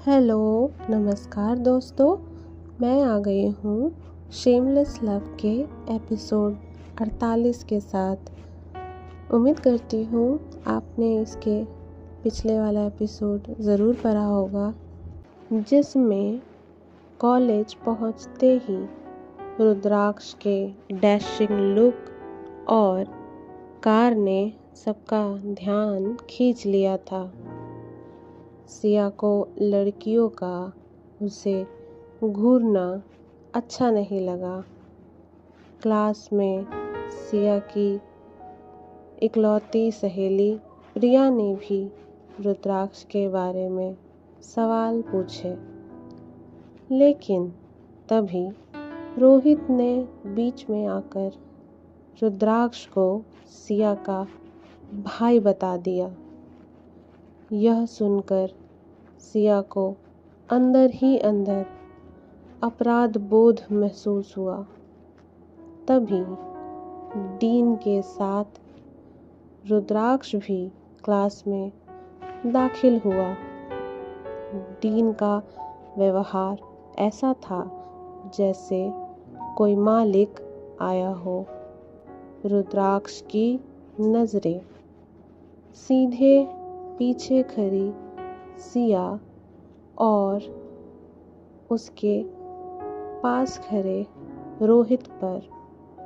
Hello, नमस्कार दोस्तों। मैं आ गई हूँ शेमलेस लव के एपिसोड 48 के साथ। उम्मीद करती हूँ आपने इसके पिछले वाला एपिसोड ज़रूर पढ़ा होगा, जिसमें कॉलेज पहुँचते ही रुद्राक्ष के डैशिंग लुक और कार ने सबका ध्यान खींच लिया था। सिया को लड़कियों का उसे घूरना अच्छा नहीं लगा। क्लास में सिया की इकलौती सहेली प्रिया ने भी रुद्राक्ष के बारे में सवाल पूछे, लेकिन तभी रोहित ने बीच में आकर रुद्राक्ष को सिया का भाई बता दिया। यह सुनकर सिया को अंदर ही अंदर अपराध बोध महसूस हुआ। तभी डीन के साथ रुद्राक्ष भी क्लास में दाखिल हुआ। डीन का व्यवहार ऐसा था जैसे कोई मालिक आया हो। रुद्राक्ष की नज़रें सीधे पीछे खड़ी सिया और उसके पास खड़े रोहित पर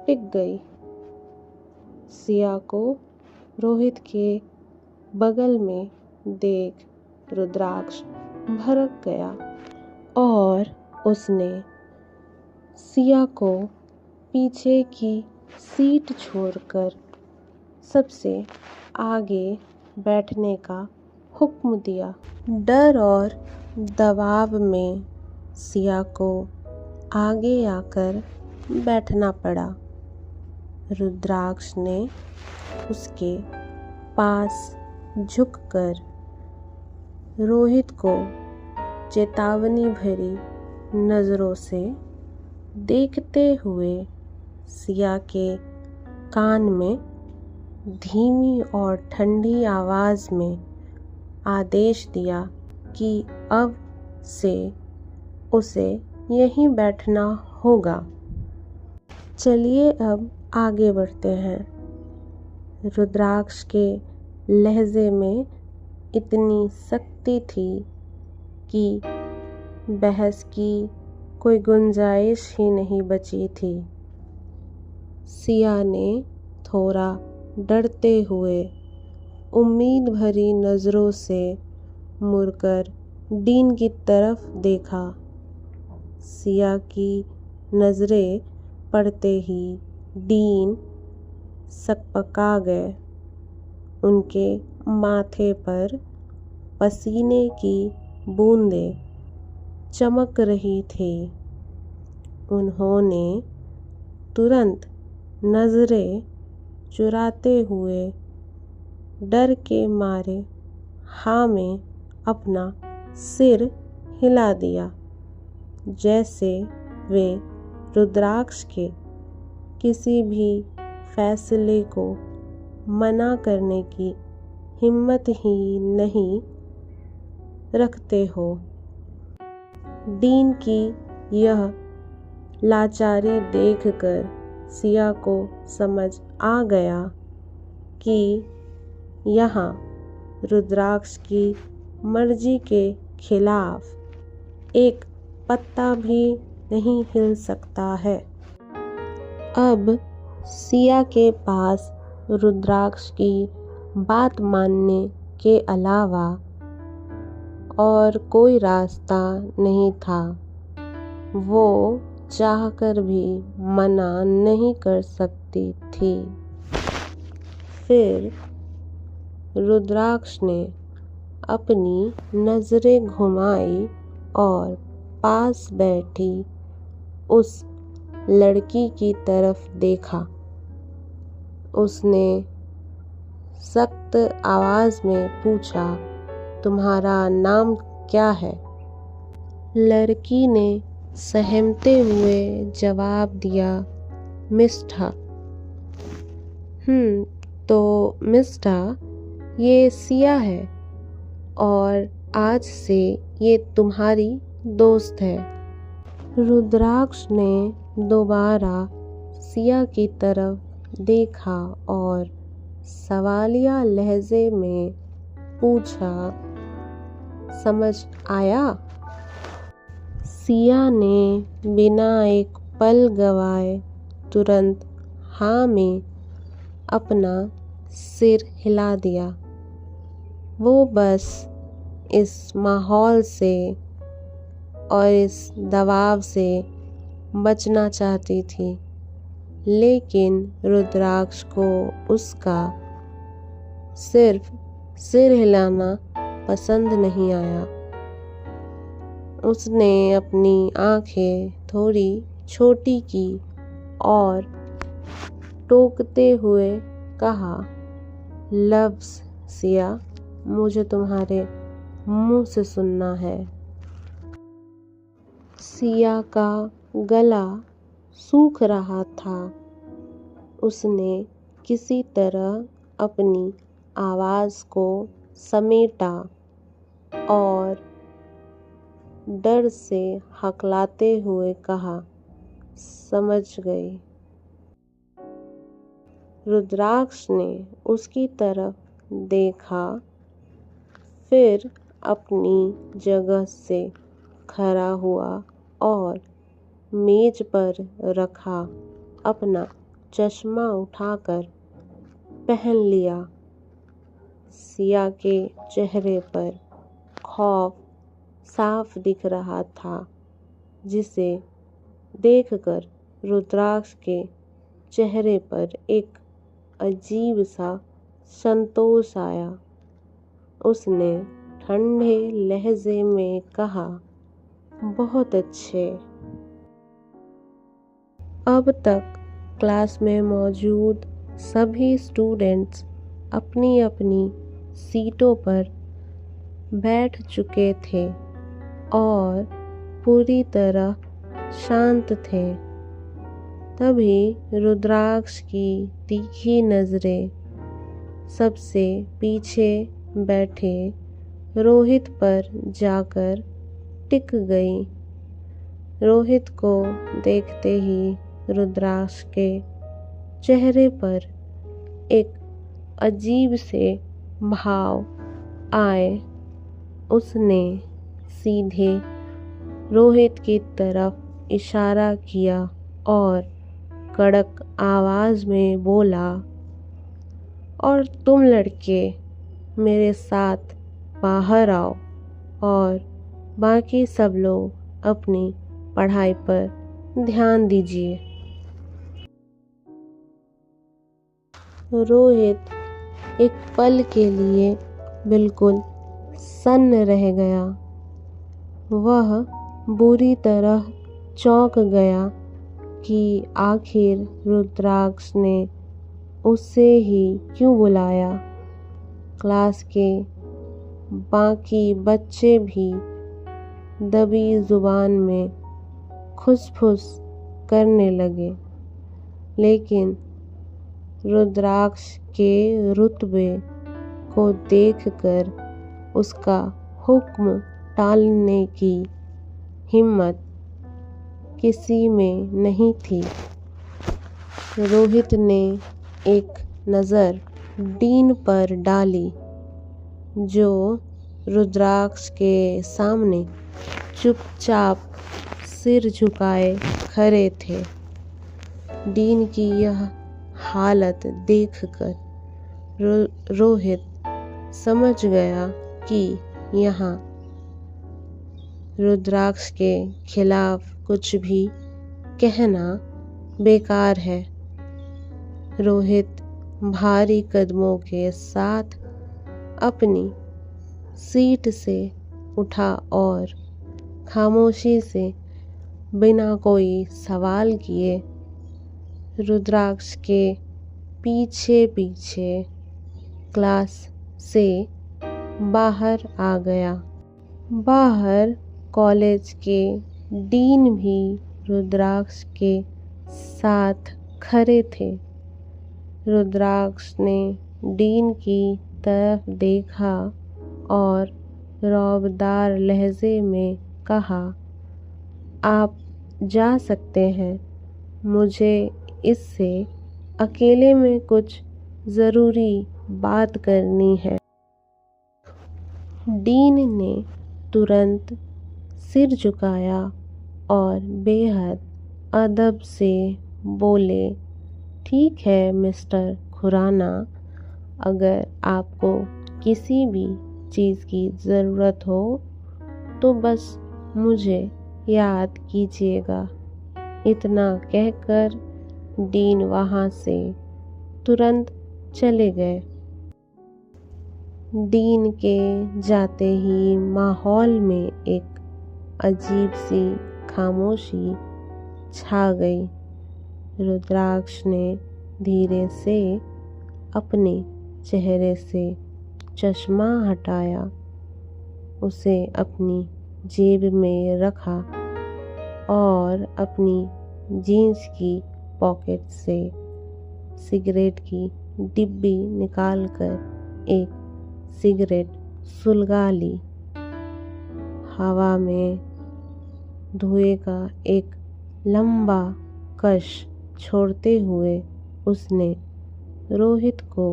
टिक गई। सिया को रोहित के बगल में देख रुद्राक्ष भड़क गया और उसने सिया को पीछे की सीट छोड़कर सबसे आगे बैठने का हुक्म दिया। डर और दबाव में सिया को आगे आकर बैठना पड़ा। रुद्राक्ष ने उसके पास झुककर रोहित को चेतावनी भरी नज़रों से देखते हुए सिया के कान में धीमी और ठंडी आवाज़ में आदेश दिया कि अब से उसे यहीं बैठना होगा। चलिए अब आगे बढ़ते हैं। रुद्राक्ष के लहजे में इतनी सख्ती थी कि बहस की कोई गुंजाइश ही नहीं बची थी। सिया ने थोड़ा डरते हुए उम्मीद भरी नज़रों से मुड़कर डीन की तरफ देखा। सिया की नज़रें पड़ते ही डीन सकपका गए। उनके माथे पर पसीने की बूंदें चमक रही थी। उन्होंने तुरंत नज़रें चुराते हुए डर के मारे हाँ में अपना सिर हिला दिया, जैसे वे रुद्राक्ष के किसी भी फैसले को मना करने की हिम्मत ही नहीं रखते हो। डीन की यह लाचारी देखकर सिया को समझ आ गया कि यहाँ रुद्राक्ष की मर्जी के खिलाफ एक पत्ता भी नहीं हिल सकता है। अब सिया के पास रुद्राक्ष की बात मानने के अलावा और कोई रास्ता नहीं था। वो चाहकर भी मना नहीं कर सकती थी। फिर रुद्राक्ष ने अपनी नज़रें घुमाई और पास बैठी उस लड़की की तरफ देखा। उसने सख्त आवाज़ में पूछा, तुम्हारा नाम क्या है? लड़की ने सहमते हुए जवाब दिया, मिस्ठा। तो मिस्ठा, ये सिया है और आज से ये तुम्हारी दोस्त है। रुद्राक्ष ने दोबारा सिया की तरफ देखा और सवालिया लहजे में पूछा, समझ आया? सिया ने बिना एक पल गवाए तुरंत हाँ में अपना सिर हिला दिया। वो बस इस माहौल से और इस दबाव से बचना चाहती थी, लेकिन रुद्राक्ष को उसका सिर्फ सिर हिलाना पसंद नहीं आया। उसने अपनी आंखें थोड़ी छोटी की और टोकते हुए कहा, लफ्ज़ सिया, मुझे तुम्हारे मुंह से सुनना है। सिया का गला सूख रहा था। उसने किसी तरह अपनी आवाज़ को समेटा और डर से हकलाते हुए कहा, समझ गई। रुद्राक्ष ने उसकी तरफ देखा, फिर अपनी जगह से खड़ा हुआ और मेज पर रखा अपना चश्मा उठाकर पहन लिया। सिया के चेहरे पर खौफ साफ दिख रहा था, जिसे देखकर रुद्राक्ष के चेहरे पर एक अजीब सा संतोष आया। उसने ठंडे लहजे में कहा, बहुत अच्छे। अब तक क्लास में मौजूद सभी स्टूडेंट्स अपनी अपनी सीटों पर बैठ चुके थे और पूरी तरह शांत थे। तभी रुद्राक्ष की तीखी नज़रें सबसे पीछे बैठे रोहित पर जाकर टिक गई। रोहित को देखते ही रुद्राक्ष के चेहरे पर एक अजीब से भाव आए। उसने सीधे रोहित की तरफ इशारा किया और कड़क आवाज़ में बोला, और तुम लड़के मेरे साथ बाहर आओ और बाकी सब लोग अपनी पढ़ाई पर ध्यान दीजिए। रोहित एक पल के लिए बिल्कुल सन्न रह गया। वह बुरी तरह चौंक गया कि आखिर रुद्राक्ष ने उसे ही क्यों बुलाया। क्लास के बाकी बच्चे भी दबी जुबान में खुसफुस करने लगे, लेकिन रुद्राक्ष के रुतबे को देखकर उसका हुक्म टालने की हिम्मत किसी में नहीं थी। रोहित ने एक नज़र डीन पर डाली, जो रुद्राक्ष के सामने चुपचाप सिर झुकाए खड़े थे। डीन की यह हालत देखकर रोहित समझ गया कि यहाँ रुद्राक्ष के खिलाफ कुछ भी कहना बेकार है। रोहित भारी कदमों के साथ अपनी सीट से उठा और खामोशी से बिना कोई सवाल किए रुद्राक्ष के पीछे पीछे क्लास से बाहर आ गया। बाहर कॉलेज के डीन भी रुद्राक्ष के साथ खड़े थे। रुद्राक्ष ने डीन की तरफ देखा और रौबदार लहजे में कहा, आप जा सकते हैं, मुझे इससे अकेले में कुछ ज़रूरी बात करनी है। डीन ने तुरंत सिर झुकाया और बेहद अदब से बोले, ठीक है मिस्टर खुराना, अगर आपको किसी भी चीज़ की ज़रूरत हो तो बस मुझे याद कीजिएगा। इतना कहकर डीन वहाँ से तुरंत चले गए। डीन के जाते ही माहौल में एक अजीब सी खामोशी छा गई। रुद्राक्ष ने धीरे से अपने चेहरे से चश्मा हटाया, उसे अपनी जेब में रखा और अपनी जीन्स की पॉकेट से सिगरेट की डिब्बी निकालकर एक सिगरेट सुलगा ली। हवा में धुएं का एक लंबा कश छोड़ते हुए उसने रोहित को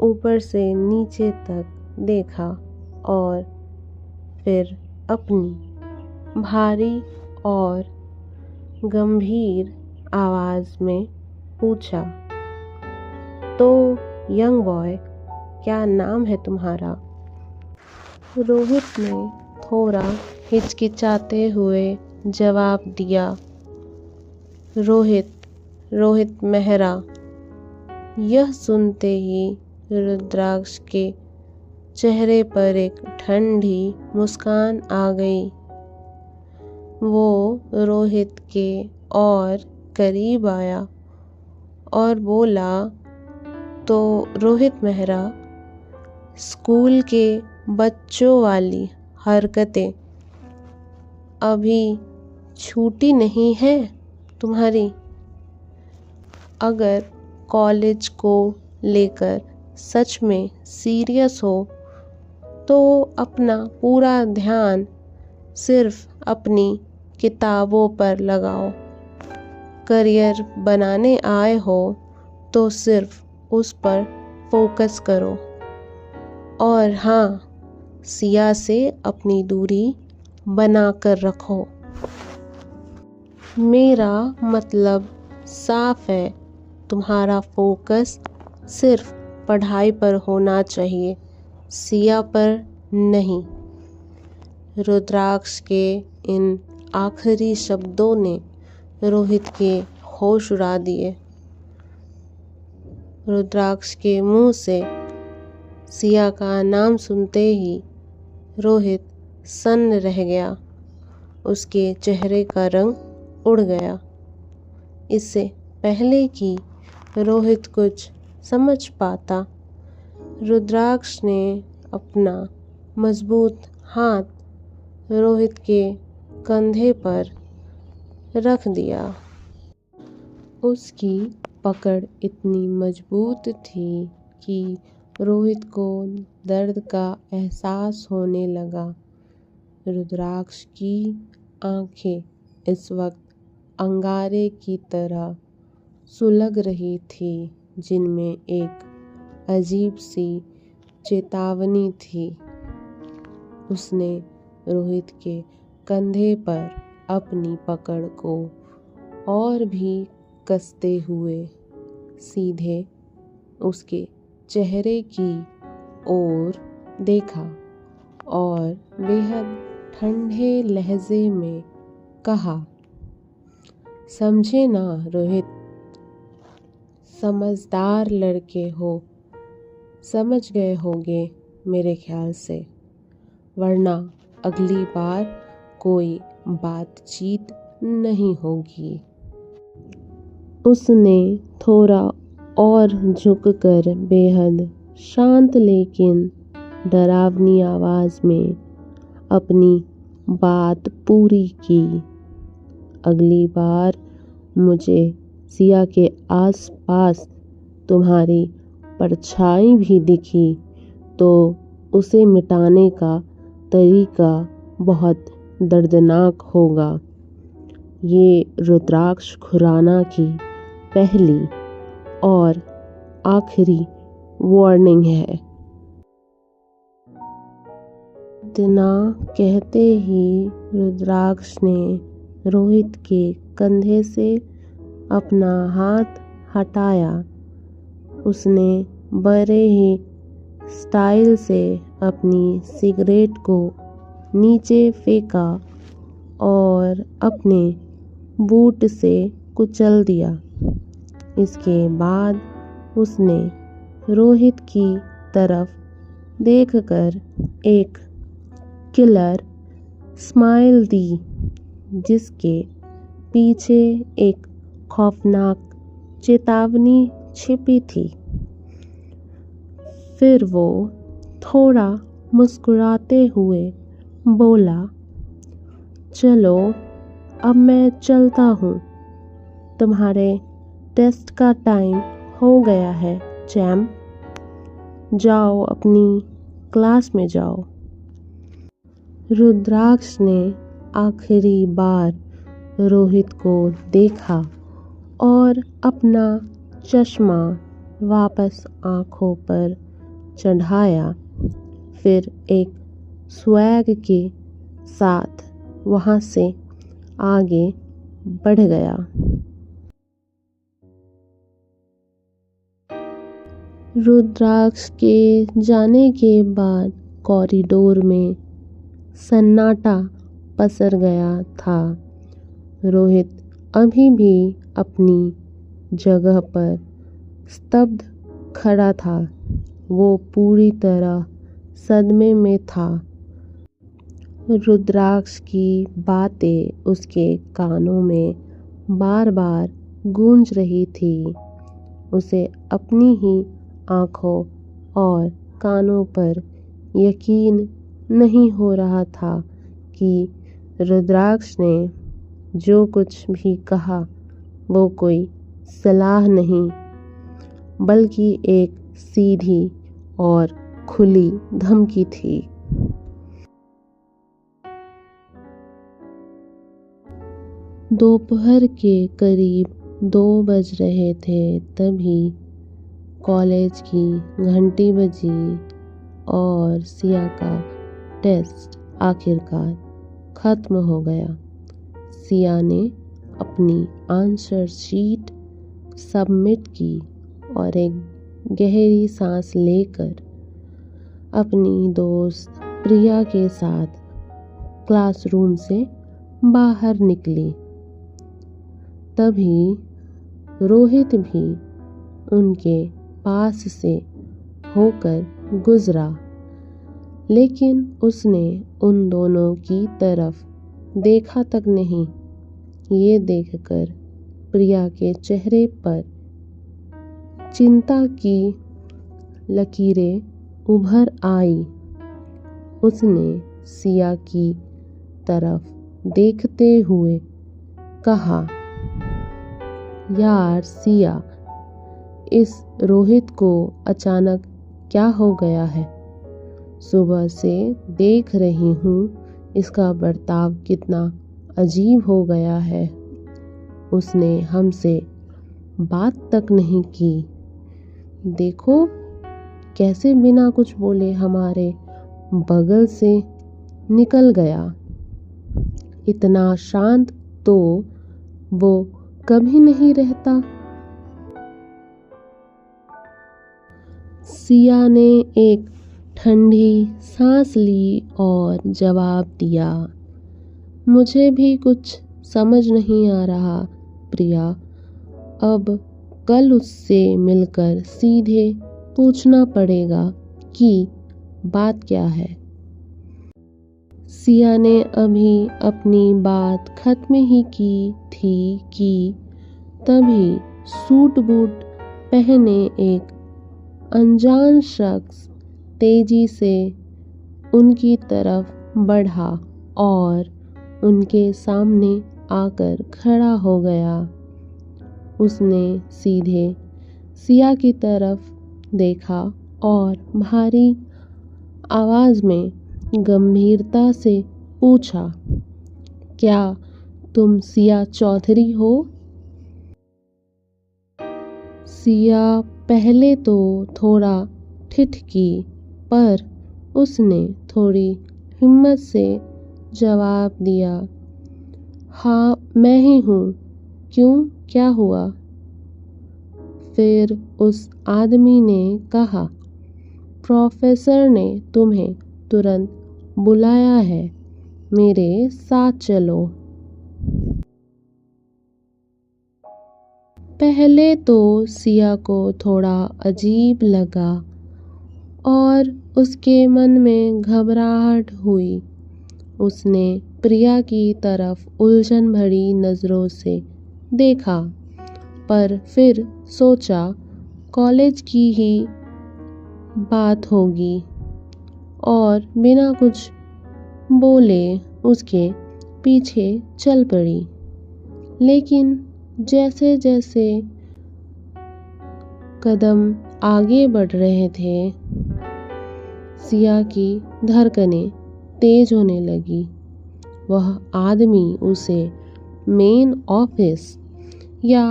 ऊपर से नीचे तक देखा और फिर अपनी भारी और गंभीर आवाज़ में पूछा, तो यंग बॉय, क्या नाम है तुम्हारा? रोहित ने थोड़ा हिचकिचाते हुए जवाब दिया, रोहित मेहरा। यह सुनते ही रुद्राक्ष के चेहरे पर एक ठंडी मुस्कान आ गई। वो रोहित के और करीब आया और बोला, तो रोहित मेहरा, स्कूल के बच्चों वाली हरकतें अभी छूटी नहीं है तुम्हारी? अगर कॉलेज को लेकर सच में सीरियस हो तो अपना पूरा ध्यान सिर्फ अपनी किताबों पर लगाओ। करियर बनाने आए हो तो सिर्फ उस पर फोकस करो। और हाँ, सिया से अपनी दूरी बना कर रखो। मेरा मतलब साफ है, तुम्हारा फोकस सिर्फ पढ़ाई पर होना चाहिए, सिया पर नहीं। रुद्राक्ष के इन आखिरी शब्दों ने रोहित के होश उड़ा दिए। रुद्राक्ष के मुंह से सिया का नाम सुनते ही रोहित सन्न रह गया। उसके चेहरे का रंग उड़ गया। इससे पहले कि रोहित कुछ समझ पाता, रुद्राक्ष ने अपना मजबूत हाथ रोहित के कंधे पर रख दिया। उसकी पकड़ इतनी मजबूत थी कि रोहित को दर्द का एहसास होने लगा। रुद्राक्ष की आंखें इस वक्त अंगारे की तरह सुलग रही थी, जिनमें एक अजीब सी चेतावनी थी। उसने रोहित के कंधे पर अपनी पकड़ को और भी कसते हुए सीधे उसके चेहरे की ओर देखा और बेहद ठंडे लहजे में कहा, समझे ना रोहित, समझदार लड़के हो, समझ गए होगे मेरे ख्याल से, वरना अगली बार कोई बातचीत नहीं होगी। उसने थोड़ा और झुककर बेहद शांत लेकिन डरावनी आवाज में अपनी बात पूरी की। अगली बार मुझे सिया के आसपास तुम्हारी परछाई भी दिखी तो उसे मिटाने का तरीका बहुत दर्दनाक होगा। ये रुद्राक्ष खुराना की पहली और आखिरी वार्निंग है। इतना कहते ही रुद्राक्ष ने रोहित के कंधे से अपना हाथ हटाया। उसने बड़े ही स्टाइल से अपनी सिगरेट को नीचे फेंका और अपने बूट से कुचल दिया। इसके बाद उसने रोहित की तरफ देखकर एक किलर स्माइल दी, जिसके पीछे एक खौफनाक चेतावनी छिपी थी। फिर वो थोड़ा मुस्कुराते हुए बोला, चलो अब मैं चलता हूँ। तुम्हारे टेस्ट का टाइम हो गया है चैम्प। जाओ अपनी क्लास में जाओ। रुद्राक्ष ने आखिरी बार रोहित को देखा और अपना चश्मा वापस आँखों पर चढ़ाया। फिर एक स्वैग के साथ वहाँ से आगे बढ़ गया। रुद्राक्ष के जाने के बाद कॉरिडोर में सन्नाटा पसर गया था। रोहित अभी भी अपनी जगह पर स्तब्ध खड़ा था। वो पूरी तरह सदमे में था। रुद्राक्ष की बातें उसके कानों में बार बार गूंज रही थी। उसे अपनी ही आँखों और कानों पर यकीन नहीं हो रहा था कि रुद्राक्ष ने जो कुछ भी कहा वो कोई सलाह नहीं, बल्कि एक सीधी और खुली धमकी थी। दोपहर के करीब 2 बज रहे थे। तभी कॉलेज की घंटी बजी और सिया का टेस्ट आखिरकार ख़त्म हो गया। सिया ने अपनी आंसर शीट सबमिट की और एक गहरी सांस लेकर अपनी दोस्त प्रिया के साथ क्लासरूम से बाहर निकली। तभी रोहित भी उनके पास से होकर गुजरा, लेकिन उसने उन दोनों की तरफ देखा तक नहीं। ये देखकर प्रिया के चेहरे पर चिंता की लकीरें उभर आई। उसने सिया की तरफ देखते हुए कहा, यार सिया, इस रोहित को अचानक क्या हो गया है? सुबह से देख रही हूँ इसका बर्ताव कितना अजीब हो गया है। उसने हमसे बात तक नहीं की। देखो कैसे बिना कुछ बोले हमारे बगल से निकल गया। इतना शांत तो वो कभी नहीं रहता। सिया ने एक ठंडी सांस ली और जवाब दिया, मुझे भी कुछ समझ नहीं आ रहा प्रिया। अब कल उससे मिलकर सीधे पूछना पड़ेगा कि बात क्या है। सिया ने अभी अपनी बात खत्म ही की थी कि तभी सूट बूट पहने एक अनजान शख्स तेजी से उनकी तरफ बढ़ा और उनके सामने आकर खड़ा हो गया। उसने सीधे सिया की तरफ देखा और भारी आवाज़ में गंभीरता से पूछा, क्या तुम सिया चौधरी हो? सिया पहले तो थोड़ा ठिठकी, पर उसने थोड़ी हिम्मत से जवाब दिया, हाँ मैं ही हूँ, क्यों, क्या हुआ? फिर उस आदमी ने कहा, प्रोफेसर ने तुम्हें तुरंत बुलाया है, मेरे साथ चलो। पहले तो सिया को थोड़ा अजीब लगा और उसके मन में घबराहट हुई। उसने प्रिया की तरफ उलझन भरी नज़रों से देखा, पर फिर सोचा कॉलेज की ही बात होगी और बिना कुछ बोले उसके पीछे चल पड़ी। लेकिन जैसे जैसे कदम आगे बढ़ रहे थे, सिया की धड़कनें तेज होने लगी। वह आदमी उसे मेन ऑफिस या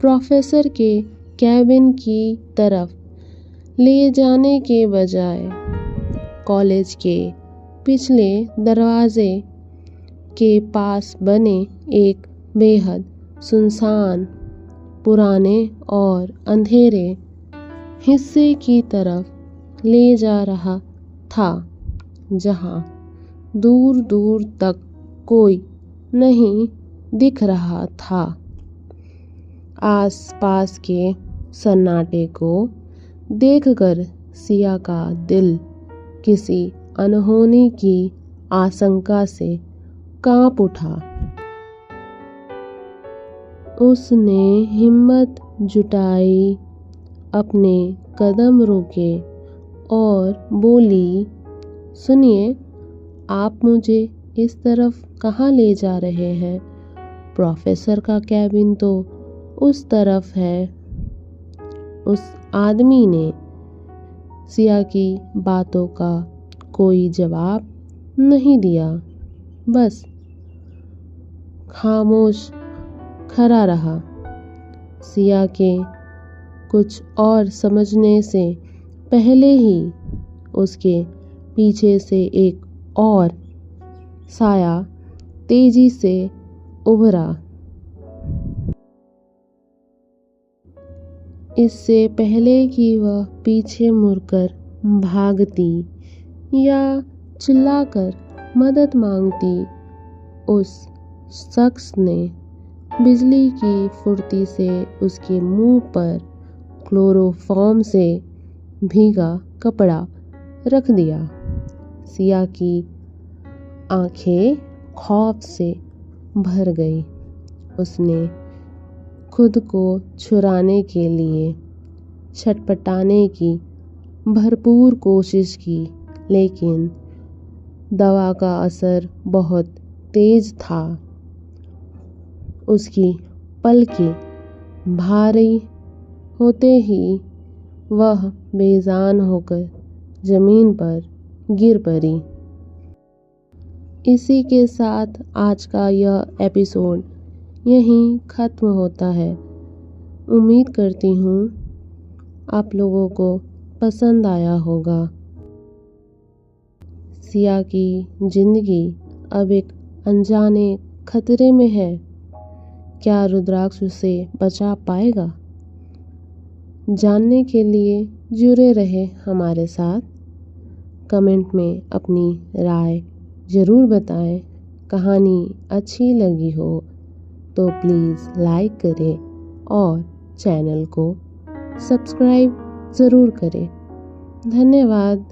प्रोफेसर के कैबिन की तरफ ले जाने के बजाय कॉलेज के पिछले दरवाजे के पास बने एक बेहद सुनसान, पुराने और अंधेरे हिस्से की तरफ ले जा रहा था, जहां दूर दूर तक कोई नहीं दिख रहा था। आसपास के सन्नाटे को देखकर सिया का दिल किसी अनहोनी की आशंका से कांप उठा। उसने हिम्मत जुटाई, अपने कदम रोके और बोली, सुनिए, आप मुझे इस तरफ कहाँ ले जा रहे हैं? प्रोफेसर का कैबिन तो उस तरफ है। उस आदमी ने सिया की बातों का कोई जवाब नहीं दिया, बस खामोश खड़ा रहा। सिया के कुछ और समझने से पहले ही उसके पीछे से एक और साया तेजी से उभरा। इससे पहले कि वह पीछे मुड़कर भागती या चिल्लाकर मदद मांगती, उस शख्स ने बिजली की फुर्ती से उसके मुंह पर क्लोरोफॉर्म से भीगा कपड़ा रख दिया। सिया की आंखें खौफ से भर गई। उसने खुद को छुड़ाने के लिए छटपटाने की भरपूर कोशिश की, लेकिन दवा का असर बहुत तेज था। उसकी पलकें भारी होते ही वह बेजान होकर जमीन पर गिर पड़ी। इसी के साथ आज का यह एपिसोड यहीं ख़त्म होता है। उम्मीद करती हूँ आप लोगों को पसंद आया होगा। सिया की ज़िंदगी अब एक अनजाने खतरे में है। क्या रुद्राक्ष उसे बचा पाएगा? जानने के लिए जुड़े रहे हमारे साथ। कमेंट में अपनी राय ज़रूर बताएं। कहानी अच्छी लगी हो तो प्लीज़ लाइक करें और चैनल को सब्सक्राइब ज़रूर करें। धन्यवाद।